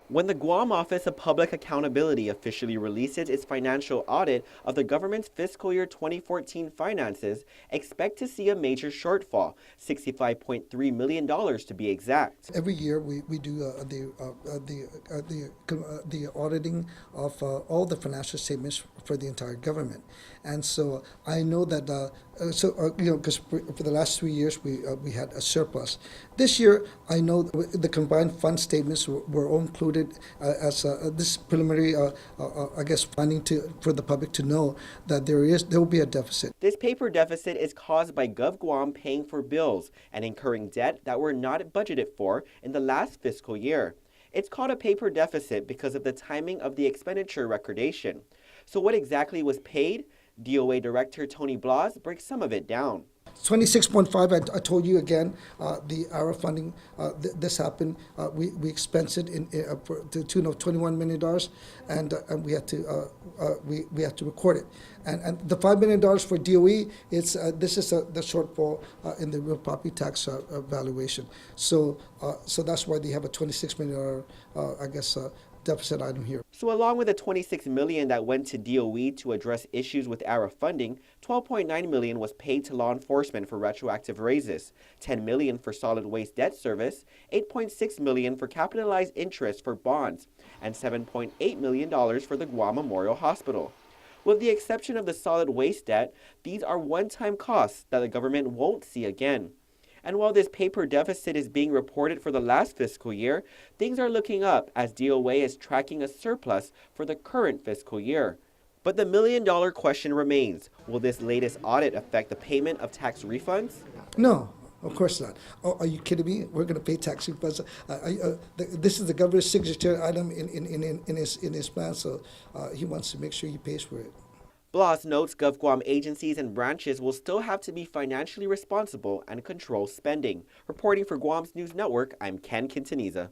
When the Guam Office of Public Accountability officially releases its financial audit of the government's fiscal year 2014 finances, expect to see a major shortfall, $65.3 million to be exact. Every year we do the auditing of all the financial statements for the entire government, and so I know that because for the last 3 years we had a surplus. This year I know the combined fund statements were all included as this preliminary I guess funding for the public to know that there will be a deficit. This paper deficit is caused by Gov Guam paying for bills and incurring debt that were not budgeted for in the last fiscal year. It's called a paper deficit because of the timing of the expenditure recordation. So what exactly was paid? DOA Director Tony Blas breaks some of it down. 26.5, I told you again, the ARA funding, this happened. We expensed it to the tune of $21 million, and we had to record it. And the $5 million for DOE, this is the shortfall in the real property tax valuation. So that's why they have a $26 million, I guess, deficit item here. So along with the $26 million that went to DOE to address issues with ARA funding, $12.9 million was paid to law enforcement for retroactive raises, $10 million for solid waste debt service, $8.6 million for capitalized interest for bonds, and $7.8 million for the Guam Memorial Hospital. With the exception of the solid waste debt, these are one-time costs that the government won't see again. And while this paper deficit is being reported for the last fiscal year, things are looking up as DOA is tracking a surplus for the current fiscal year. But the million-dollar question remains, will this latest audit affect the payment of tax refunds? No. Of course not. Oh, are you kidding me? We're going to pay tax refunds. This is the governor's signature item in his plan, so he wants to make sure he pays for it. Blas notes Gov Guam agencies and branches will still have to be financially responsible and control spending. Reporting for Guam's News Network, I'm Ken Quintanilla.